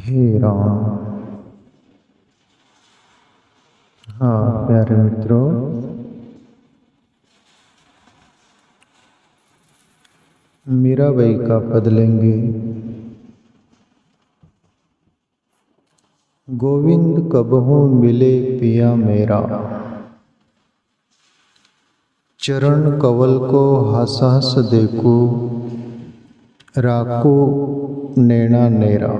हे राम। हाँ प्यारे मित्रों, मीराबाई का पद लेंगे। गोविंद कबहू मिले पिया मेरा, चरण कवल को हंस हंस देखूं, राखू नैना नेरा।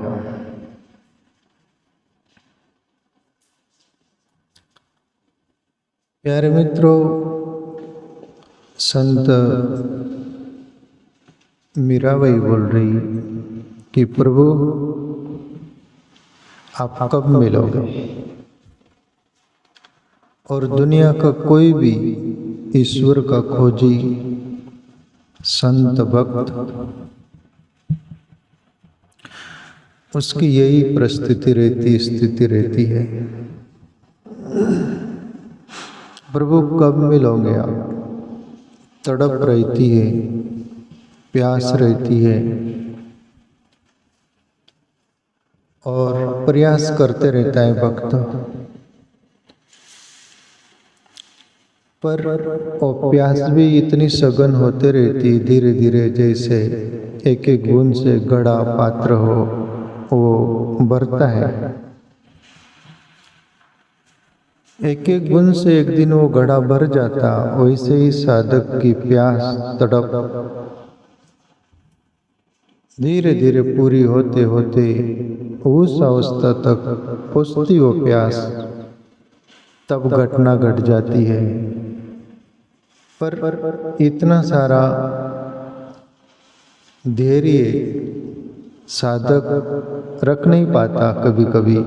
प्यारे मित्रों, संत मीराबाई बोल रही कि प्रभु आप कब मिलोगे। और दुनिया का कोई भी ईश्वर का खोजी संत भक्त, उसकी यही परिस्थिति रहती, स्थिति रहती है, प्रभु कब मिलोगे आप। तड़प रहती है, प्यास रहती है और प्रयास करते रहता है भक्त, पर और प्यास भी इतनी सघन होते रहती, धीरे धीरे जैसे एक एक बूंद से घड़ा पात्र हो वो भरता है। एक एक बूंद से एक दिन वो घड़ा भर जाता, वैसे ही साधक की प्यास तड़प धीरे धीरे पूरी होते होते उस अवस्था तक पहुंचती वो प्यास, तब घटना घट जाती है। पर इतना सारा धैर्य साधक रख नहीं पाता। कभी कभी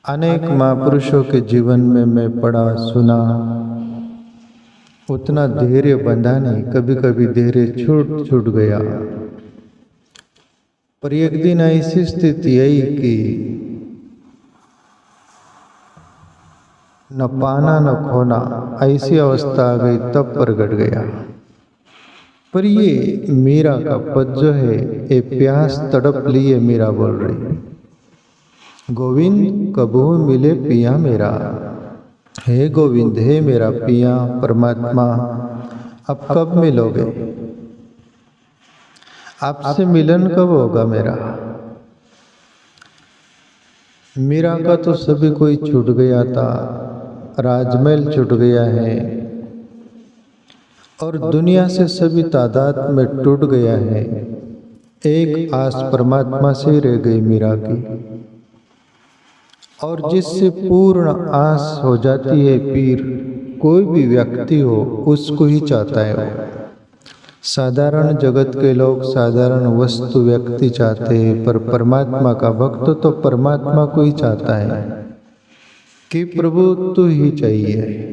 अनेक महापुरुषों के जीवन में मैं पढ़ा सुना, उतना धैर्य बंधा नहीं, कभी कभी धैर्य छूट गया। पर एक दिन ऐसी स्थिति आई कि न पाना न खोना, ऐसी अवस्था आ गई, तब प्रगट गया। पर ये मीरा का पद जो है, ये प्यास तड़प लिए मीरा बोल रही, गोविंद कबहू मिले पिया मेरा। हे गोविंद, हे मेरा पिया परमात्मा, अब कब मिलोगे, आपसे मिलन कब होगा मेरा। मीरा का तो सभी कोई छूट गया था, राजमहल छूट गया है और दुनिया से सभी तादाद में टूट गया है। एक आस परमात्मा से रह गई मीरा की, और जिससे पूर्ण आस हो जाती है पीर, कोई भी व्यक्ति हो उसको ही चाहता है वो। साधारण जगत के लोग साधारण वस्तु व्यक्ति चाहते हैं, पर परमात्मा का भक्त तो परमात्मा को ही चाहता है कि प्रभु तू ही चाहिए।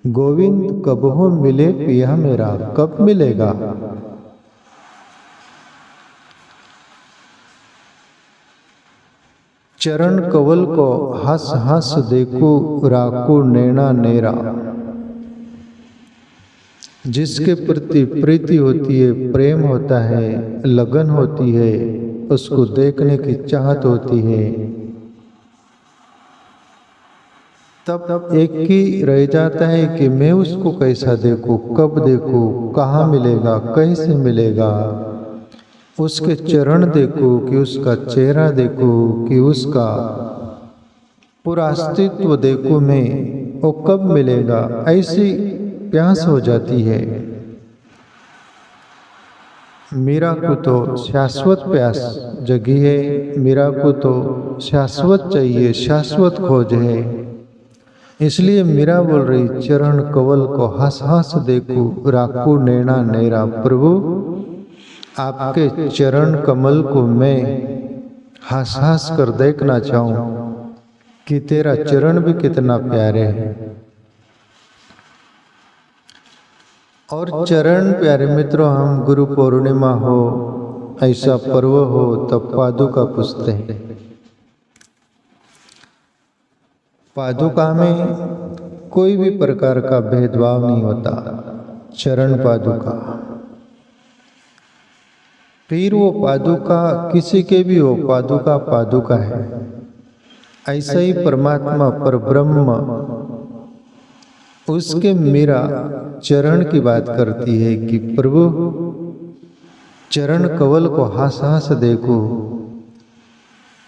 गोविंद कबहू मिले पिया मेरा, कब मिलेगा। चरण कवल को हंस हंस देखूं, राखू नैना नेरा। जिसके प्रति प्रीति होती है, प्रेम होता है, लगन होती है, उसको देखने की चाहत होती है, तब एक ही रह जाता है कि मैं उसको कैसा देखूं, कब देखूं, कहाँ मिलेगा, कैसे मिलेगा। उसके चरण देखूं कि उसका चेहरा देखूं कि उसका पूरा अस्तित्व देखूं मैं, वो कब मिलेगा, ऐसी प्यास हो जाती है। मीरा को तो शाश्वत प्यास जगी है, मीरा को तो शाश्वत चाहिए, शाश्वत खोज है। इसलिए मीरा बोल रही, चरण कवल को हंस हंस देखूं, राखू नैना नेरा। प्रभु आपके चरण कमल को मैं हंस हंस कर देखना चाहूं कि तेरा चरण भी कितना प्यारे है। और चरण प्यारे मित्रों, हम गुरु पूर्णिमा हो, ऐसा पर्व हो, तब पादुका पूजते हैं। पादुका में कोई भी प्रकार का भेदभाव नहीं होता। चरण पादुका फिर वो पादुका किसी के भी हो, पादुका पादुका है। ऐसा ही परमात्मा परब्रह्म उसके मीरा चरण की बात करती है कि प्रभु चरण कवल को हास हास देखो।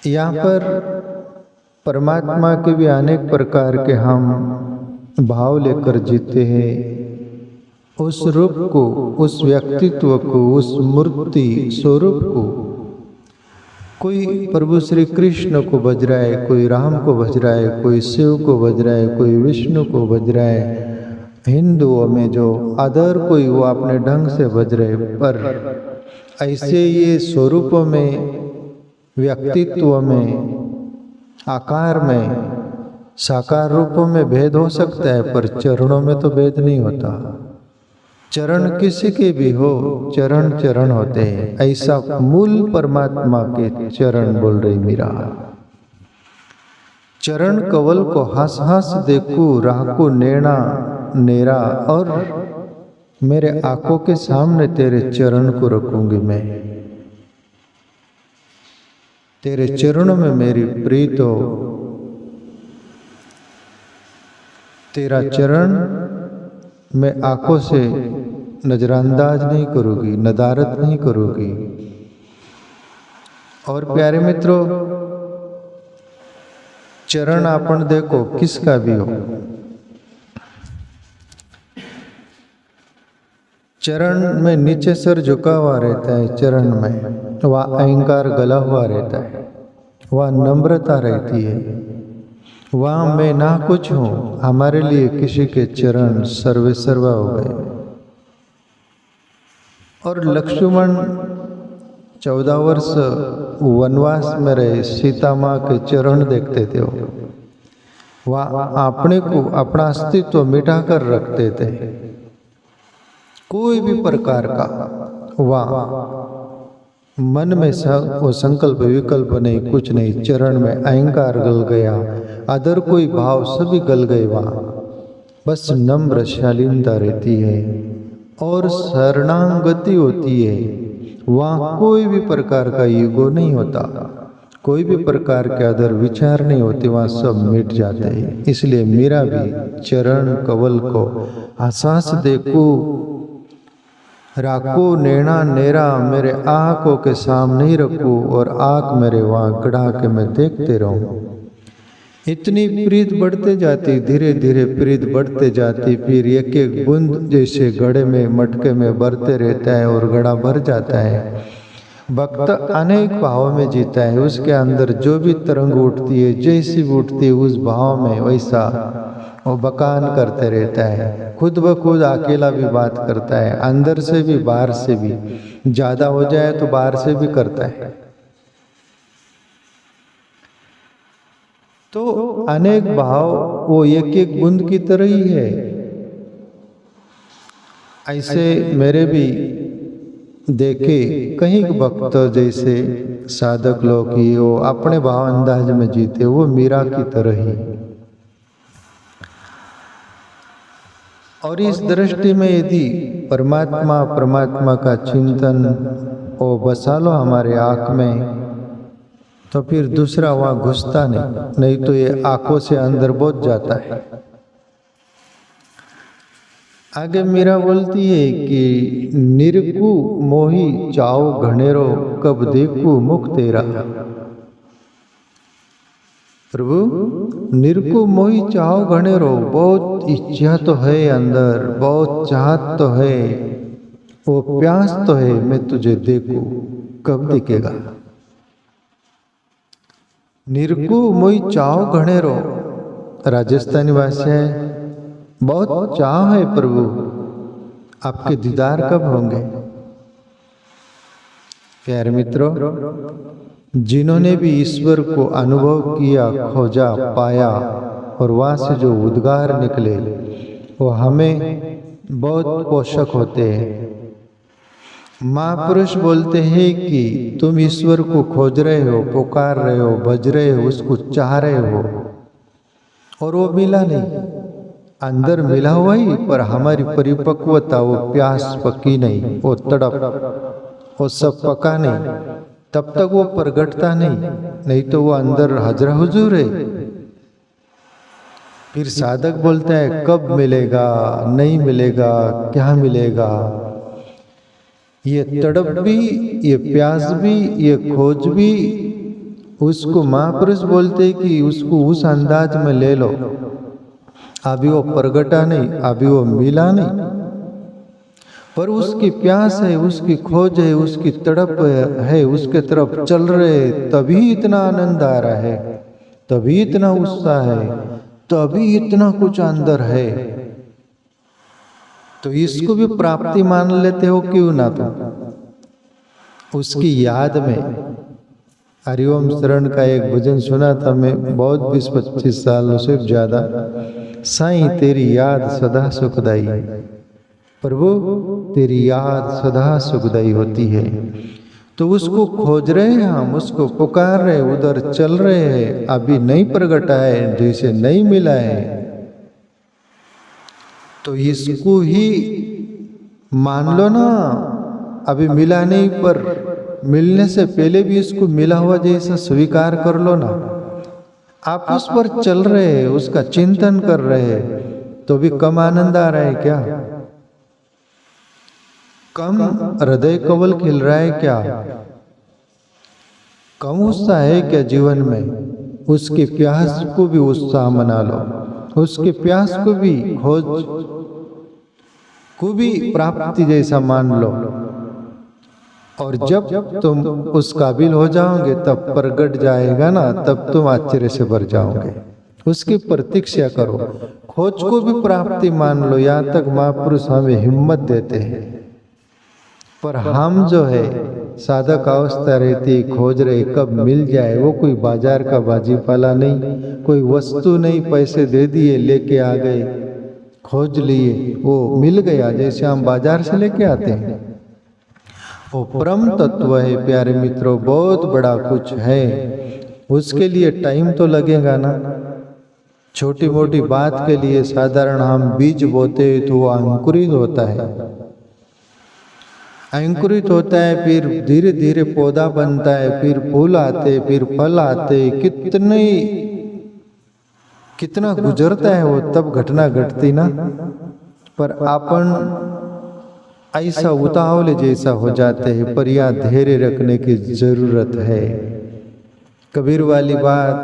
यहाँ पर परमात्मा के भी अनेक प्रकार के हम भाव लेकर जीते हैं। उस रूप को, उस व्यक्तित्व को, उस मूर्ति स्वरूप को, कोई प्रभु श्री कृष्ण को भज रहा है, कोई राम को भज रहा है, कोई शिव को भज रहा है, कोई विष्णु को भज रहा है। हिंदुओं में जो अदर कोई वो अपने ढंग से भज रहे, पर ऐसे ये स्वरूपों में, व्यक्तित्व में, आकार में, साकार रूपों में भेद हो सकता है, पर चरणों में तो भेद नहीं होता। चरण किसी के भी हो, चरण चरण होते हैं। ऐसा मूल परमात्मा के चरण बोल रही मीरा। चरण कवल को हंस हंस देखूं, राह को नेड़ा नेरा, और मेरे आंखों के सामने तेरे चरण को रखूंगी मैं। तेरे चरणों में मेरी प्रीत हो। तेरा चरण मैं आंखों से नजरअंदाज नहीं करूंगी, नदारत नहीं करूंगी। और प्यारे मित्रों, चरण आपण देखो किसका भी हो, चरण में नीचे सर झुका हुआ रहता है। चरण में वह अहंकार गला हुआ रहता है, वह नम्रता रहती है, वह मैं ना कुछ हूँ। हमारे लिए किसी के चरण सर्वे सर्वा हो गए। और लक्ष्मण 14 वर्ष वनवास में रहे, सीता माँ के चरण देखते थे। वह अपने को, अपना अस्तित्व मिटा कर रखते थे। कोई भी प्रकार का वह मन में वो संकल्प विकल्प नहीं, कुछ नहीं। चरण में अहंकार गल गया, अदर कोई भाव सभी गल गए। वहाँ बस नम्र शालीनता रहती है और शरणागति होती है। वहाँ कोई भी प्रकार का ईगो नहीं होता, कोई भी प्रकार के अदर विचार नहीं होते, वहाँ सब मिट जाते हैं। इसलिए मेरा भी चरण कवल को आसास देखो, राखो नैना नेरा, मेरे आंखों के सामने ही रखो और आंख मेरे वहाँ गड़ा के मैं देखते रहूं। इतनी प्रीत बढ़ते जाती, धीरे धीरे प्रीत बढ़ते जाती। फिर एक एक बूंद जैसे घड़े में, मटके में भरते रहता है और घड़ा भर जाता है। भक्त अनेक भाव में जीता है। उसके अंदर जो भी तरंग उठती है, जैसी भी उठती है, उस भाव में वैसा वो बकान करते रहता है। खुद ब खुद अकेला भी बात करता है, अंदर से भी बाहर से भी। ज्यादा हो जाए तो बाहर से भी करता है। तो अनेक भाव वो एक एक बूंद की तरह ही है। ऐसे मेरे भी देखे कहीं भक्त जैसे साधक लोग ही वो अपने भाव अंदाज में जीते, वो मीरा की तरह ही। और इस दृष्टि में यदि परमात्मा का चिंतन ओ बसा लो हमारे आँख में, तो फिर दूसरा वहाँ घुसता नहीं तो ये आंखों से अंदर बोझ जाता है। आगे मीरा बोलती है कि निरकू मोही चाओ घनेरो, कब देखू मुख तेरा। प्रभु निरकू मोही चाहो घनेरो, बहुत इच्छा तो है अंदर, बहुत चाहत तो है, वो प्यास तो है, मैं तुझे देखूं, कब दिखेगा। निरकू मोही चाहो घनेरो, राजस्थानी भाषा है। बहुत चाह है प्रभु, आपके दीदार कब होंगे। प्यारे मित्रों, जिन्होंने भी ईश्वर को अनुभव किया, खोजा, पाया और वहाँ से जो उद्गार निकले, वो हमें बहुत पोषक होते हैं। महापुरुष बोलते हैं कि तुम ईश्वर को खोज रहे हो, पुकार रहे हो, भज रहे हो, उसको चाह रहे हो और वो मिला नहीं। अंदर मिला हुआ ही, पर हमारी परिपक्वता, वो प्यास पकी नहीं, वो तड़प, वो सब पका नहीं, तब तक वो प्रगटता नहीं तो वो अंदर हाजरा हुजूर है। फिर साधक बोलता है कब मिलेगा, नहीं मिलेगा, क्या मिलेगा। ये तड़प भी, ये प्यास भी, ये खोज भी उसको महापुरुष बोलते कि उसको उस अंदाज में ले लो। अभी वो प्रगटा नहीं, अभी वो मिला नहीं, पर उसकी प्यास है, उसकी खोज है, उसकी तड़प है, उसके तरफ चल रहे, तभी इतना आनंद आ रहा है, तभी इतना उत्साह है, तभी इतना कुछ अंदर है। तो इसको भी प्राप्ति मान लेते हो क्यों ना। तो उसकी याद में हरिओम शरण का एक भजन सुना था मैं, बहुत 20-25 सालों से ज्यादा। साईं तेरी याद सदा सुखदाई, प्रभु तेरी याद सदा सुखदाई होती है। तो उसको खोज रहे हैं हम, उसको पुकार रहे, उधर चल रहे हैं, अभी नहीं प्रगटा है, जैसे नहीं मिला है। तो इसको ही मान लो ना, अभी मिला नहीं, पर मिलने से पहले भी इसको मिला हुआ जैसा स्वीकार कर लो ना। आप उस पर चल रहे हैं, उसका चिंतन कर रहे हैं, तो भी कम आनंद आ रहा है क्या? कम हृदय कवल खिल रहा है क्या? कम उत्साह है क्या जीवन में? उसकी प्यास को भी उत्साह मना लो, उसके प्यास को भी, खोज को भी प्राप्ति जैसा मान लो। और जब तुम उस काबिल हो जाओगे तब प्रगट जाएगा ना, तब तुम आश्चर्य से भर जाओगे। उसकी प्रतीक्षा करो, खोज को भी प्राप्ति मान लो। यहाँ तक महापुरुष हमें हिम्मत देते हैं, पर हम जो है साधक अवस्था रहती, खोज रहे कब मिल जाए। वो कोई बाजार का बाजीपाला नहीं, कोई वस्तु नहीं, पैसे दे दिए लेके आ गए, खोज लिए, वो मिल गया जैसे हम बाजार से लेके आते हैं। वो परम तत्व है प्यारे मित्रों, बहुत बड़ा कुछ है। उसके लिए टाइम तो लगेगा ना। छोटी मोटी बात के लिए साधारण हम बीज बोते तो वो अंकुरित होता है, अंकुरित होता है, फिर धीरे धीरे पौधा बनता है, फिर फूल आते, फिर फल आते, कितना गुजरता है वो, तब घटना घटती ना। पर अपन ऐसा उतावले जैसा हो जाते हैं, पर यहाँ धैर्य रखने की जरूरत है। कबीर वाली बात,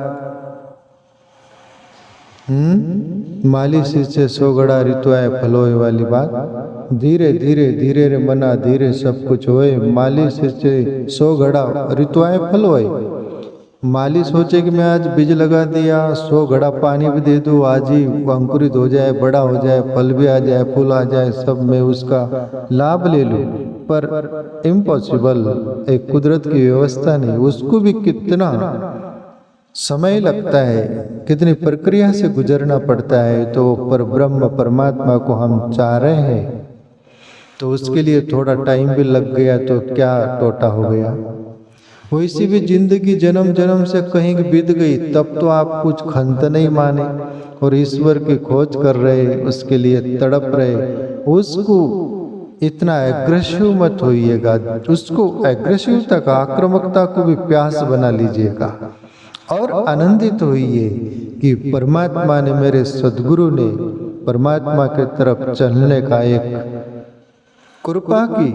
माली से 100 गड़ा ऋतुआए फलोए वाली बात। धीरे धीरे धीरे रे मना धीरे सब कुछ होए, माली से 100 गड़ा ऋतुआए फल होए। माली सोचे कि मैं आज बीज लगा दिया, 100 घड़ा पानी भी दे दूं, आज ही अंकुरित हो जाए, बड़ा हो जाए, फल भी आ जाए, फूल आ जाए, सब मैं उसका लाभ ले लूं। पर इम्पॉसिबल, एक कुदरत की व्यवस्था नहीं। उसको भी कितना समय लगता है, कितनी प्रक्रिया से गुजरना पड़ता है। तो पर ब्रह्म परमात्मा को हम चाह रहे हैं, तो उसके लिए थोड़ा टाइम भी लग गया तो क्या टोटा हो गया। वैसी भी जिंदगी जन्म जन्म से कहीं बीत गई, तब तो आप कुछ खंत नहीं माने और ईश्वर की खोज कर रहे, उसके लिए तड़प रहे। उसको इतना एग्रेसिव मत होइएगा, उसको एग्रेसिवता का, आक्रामकता को भी प्यास बना लीजिएगा और आनंदित होइए कि परमात्मा ने, मेरे सदगुरु ने परमात्मा के तरफ चलने का एक कृपा की,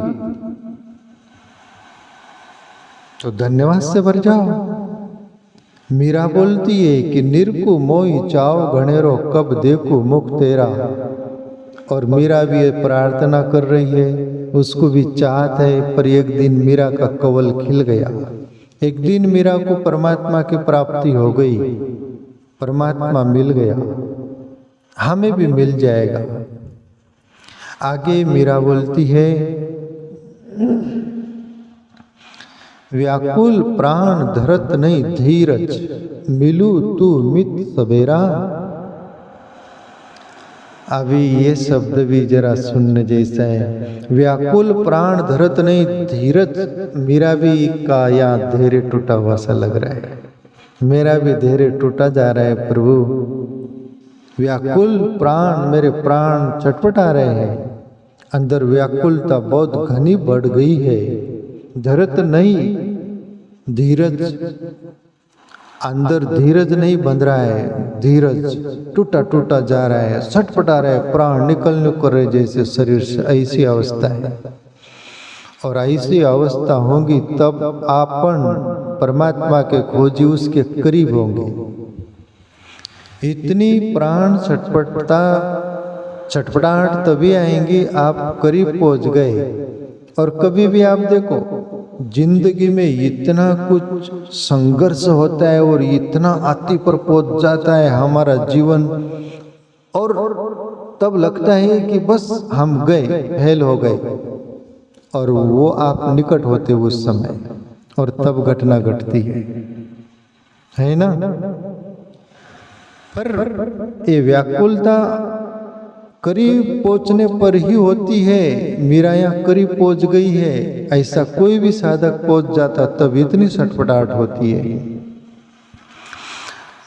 तो धन्यवाद से भर जाओ। मीरा बोलती है कि निरकु मोई चाओ घनेरो, कब देखूं मुख तेरा। और मीरा भी ये प्रार्थना कर रही है, उसको भी चाहत है। पर एक दिन मीरा का कवल खिल गया, एक दिन मीरा को परमात्मा की प्राप्ति हो गई, परमात्मा मिल गया, हमें भी मिल जाएगा। आगे मीरा बोलती है, व्याकुल प्राण धरत नहीं धीरज, मिलू तू मित सवेरा। अभी ये शब्द भी जरा सुनने जैसा है। व्याकुल प्राण धरत नहीं धीरज, मेरा भी का या धैर्य टूटा हुआ सा लग रहा है, मेरा भी धैर्य टूटा जा रहा है प्रभु। व्याकुल प्राण, मेरे प्राण छटपटा रहे हैं, अंदर व्याकुलता बहुत घनी बढ़ गई है। धरत नहीं धीरज, अंदर धीरज नहीं बंध रहा है, धीरज टूटा टूटा जा रहा है, छटपटा रहा है, प्राण निकलने कर रहे जैसे शरीर से, ऐसी अवस्था है। और ऐसी अवस्था होगी तब आपन परमात्मा के खोजी उसके करीब होंगे। इतनी प्राण छटपटाहट तभी आएंगी आप करीब पहुंच गए। और कभी भी आप देखो जिंदगी में इतना कुछ संघर्ष होता है और इतना अति पर पहुंच जाता है हमारा जीवन, और तब लगता है कि बस हम गए, फेल हो गए, और वो आप निकट होते उस समय, और तब घटना घटती है ना। पर ये व्याकुलता करीब पहुंचने पर ही होती है। मीरा यहाँ करीब पहुंच गई है, ऐसा कोई भी साधक पहुंच जाता तब इतनी छटपटाहट होती है।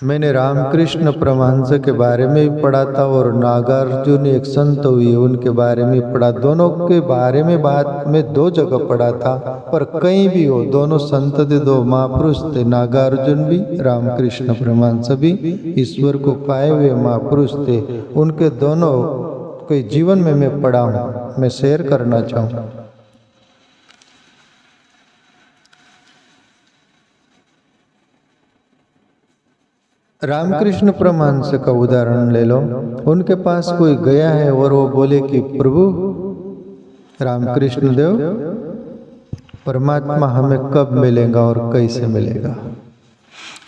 मैंने रामकृष्ण परमहंस के बारे में भी पढ़ा था और नागार्जुन एक संत हुए उनके बारे में पढ़ा। दोनों के बारे में बात में 2 जगह पढ़ा था, पर कहीं भी हो दोनों संत थे, 2 महापुरुष थे। नागार्जुन भी रामकृष्ण परमहंस भी ईश्वर को पाए हुए महापुरुष थे। उनके दोनों के जीवन में मैं पढ़ा हूँ, मैं शेयर करना चाहूँ। रामकृष्ण परमहंस का उदाहरण ले लो। उनके पास कोई गया है और वो बोले कि प्रभु रामकृष्ण देव, परमात्मा हमें कब मिलेगा और कैसे मिलेगा।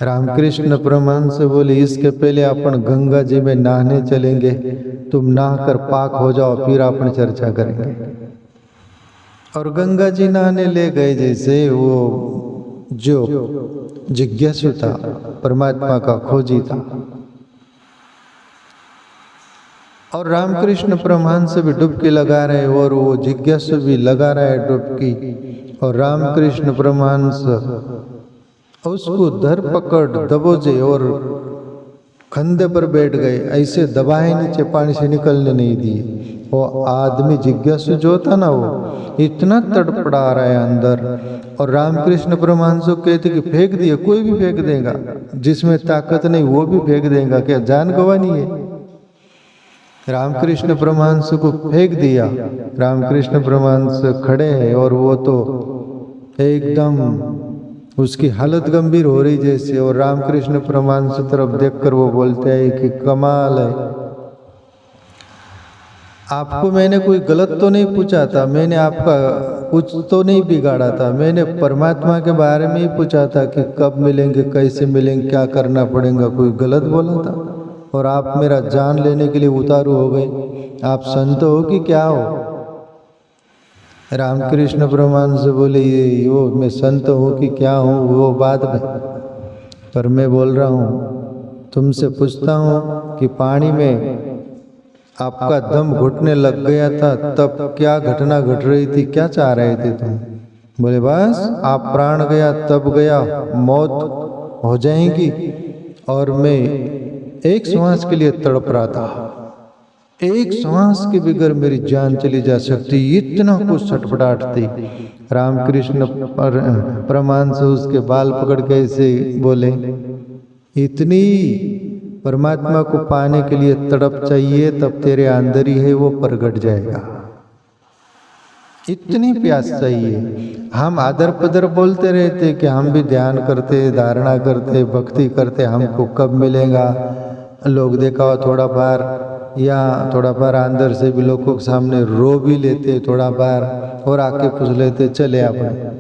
रामकृष्ण परमहंस बोले इसके पहले अपन गंगा जी में नहाने चलेंगे, तुम नहाकर पाक हो जाओ, फिर अपन चर्चा करेंगे। और गंगा जी नहाने ले गए। जैसे वो जो जिज्ञासु था, परमात्मा का खोजी था, और रामकृष्ण परमहंस भी डुबकी लगा रहे और वो जिज्ञासु भी लगा रहा है डुबकी। और रामकृष्ण परमहंस उसको धर पकड़ दबोचे और कंधे पर बैठ गए, ऐसे दबाए नीचे, पानी से निकलने नहीं दिए। वो आदमी जिज्ञासु जो था ना, वो इतना तड़पड़ा रहा है अंदर। और रामकृष्ण परमहंस कहते कि फेंक दिए, कोई भी फेंक देगा, जिसमें ताकत नहीं वो भी फेंक देगा, क्या जान गंवानी है। रामकृष्ण परमहंस को फेंक दिया। रामकृष्ण परमहंस खड़े हैं और वो तो एकदम उसकी हालत गंभीर हो रही जैसे। और रामकृष्ण परमहंस तरफ देखकर वो बोलते हैं कि कमाल है, आपको मैंने कोई गलत तो नहीं पूछा था, मैंने आपका कुछ तो नहीं बिगाड़ा था, मैंने परमात्मा के बारे में ही पूछा था कि कब मिलेंगे, कैसे मिलेंगे, क्या करना पड़ेगा, कोई गलत बोला था। और आप मेरा जान लेने के लिए उतारू हो गए। आप संत हो कि क्या हो। रामकृष्ण परमहंस बोले ये वो मैं संत हूँ कि क्या हूँ वो बाद में, पर मैं बोल रहा हूँ तुमसे पूछता हूँ कि पानी में आपका दम घुटने लग गया था तब क्या घटना घट रही थी, क्या चाह रहे थे तुम। बोले बस आप प्राण गया तब गया, मौत हो जाएगी, और मैं एक श्वास के लिए तड़प रहा था, एक श्वास के बगैर मेरी जान चली जा सकती, इतना कुछ छटपटाहट थी। रामकृष्ण परमहंस उसके बाल पकड़ के ऐसे बोले इतनी परमात्मा को पाने के लिए तड़प चाहिए, तब तेरे अंदर ही है वो प्रगट जाएगा। इतनी प्यास चाहिए। हम आदर पदर बोलते रहते कि हम भी ध्यान करते, धारणा करते, भक्ति करते, हमको कब मिलेगा। लोग देखा हो थोड़ा बार, या थोड़ा बार अंदर से भी लोगों के सामने रो भी लेते थोड़ा बार, और आके पूछ लेते चले आपने।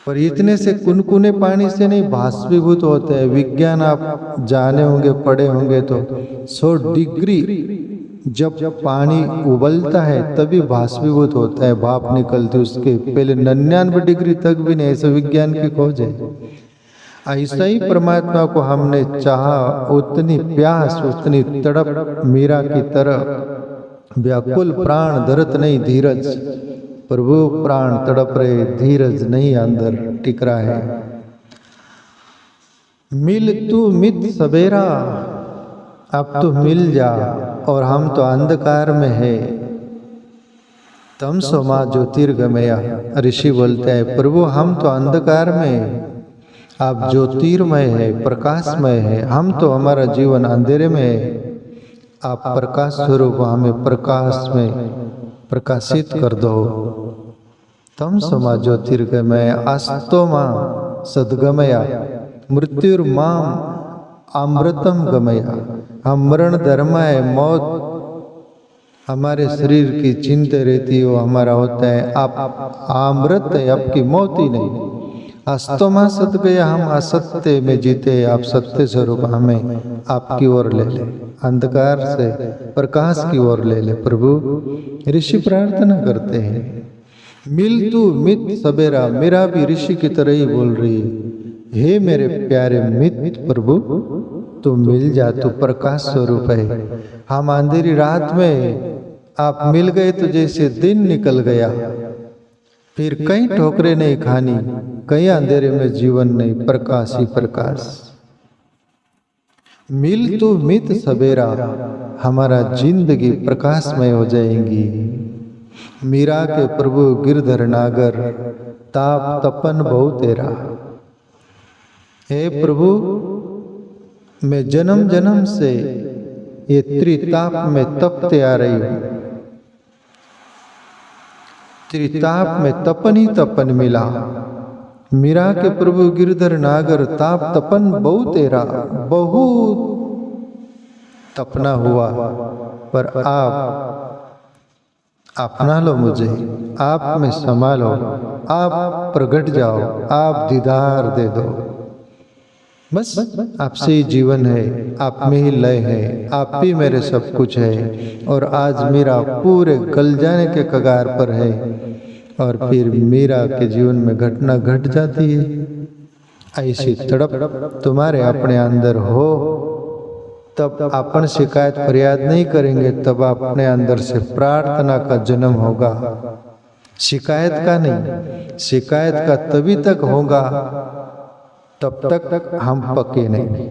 पर इतने से कुनकुने पानी से नहीं बाष्पीभूत होते हैं। विज्ञान आप जाने होंगे, पढ़े होंगे तो 100 डिग्री जब पानी उबलता है तभी बाष्पीभूत होता है, भाप निकलती, उसके पहले 99 डिग्री तक भी नहीं। ऐसा विज्ञान की खोज है। ऐसा ही परमात्मा को हमने चाहा, उतनी प्यास, उतनी तड़प, मीरा की तरह व्याकुल प्राण धरत नहीं धीरज, पर वो प्राण तड़प रहे, धीरज नहीं अंदर टिक रहा है। मिल तू मित सवेरा, अब तो मिल जा, और हम तो अंधकार में है। तमसोमा ज्योतिर्गमया। ऋषि बोलते हैं प्रभु हम तो अंधकार में हैं, आप ज्योतिर्मय है, प्रकाशमय है, हम तो हमारा जीवन अंधेरे में है, आप प्रकाश स्वरूप हमें प्रकाश में प्रकाशित कर दो। तमसोमा ज्योतिर्गमय आस्तोमा सद्गमया मृत्युर्माम अमृतम गमया। हम मरण धर्म है, मौत हमारे शरीर की चिंता रहती है, वो हमारा होता है, आप अमृत है, आपकी मौत ही नहीं। अस्तोमा सत गया, हम असत्य में जीते, आप सत्य स्वरूप हमें आपकी ओर ले ले, अंधकार से प्रकाश की ओर ले ले प्रभु। ऋषि प्रार्थना करते हैं मिल तू मित सबेरा। मेरा भी ऋषि की तरह ही बोल रही है, हे मेरे प्यारे मित प्रभु तू मिल जा, तू प्रकाश स्वरूप है। हम अंधेरी रात में आप मिल गए तो जैसे दिन निकल गया, फिर कई ठोकरें नहीं खानी, कई अंधेरे में जीवन नहीं, प्रकाश ही प्रकाश। मिल तू मित सबेरा, हमारा जिंदगी प्रकाशमय हो जाएंगी। मीरा के प्रभु गिरधर नागर, ताप तपन बहु तेरा। हे प्रभु मैं जन्म जन्म से ये त्रिताप में तपते आ रही हूं, त्रिताप में तपन ही तपन मिला। मीरा के प्रभु गिरधर नागर, ताप तपन बहु तेरा, बहुत तपना हुआ, पर आप अपना लो मुझे, आप में संभालो, आप प्रगट जाओ, आप दीदार दे दो। बस आपसे ही जीवन है, आप में ही लय है, आप ही मेरे सब कुछ है। और आज मेरा पूरे गल जाने के कगार पर है, और फिर मीरा के जीवन में घटना घट जाती है। ऐसी तड़प तुम्हारे अपने अंदर हो, तब अपन शिकायत फरियाद नहीं करेंगे, तब अपने अंदर से प्रार्थना का जन्म होगा, शिकायत का नहीं। शिकायत का तभी तक होगा तब तक हम पक्के नहीं।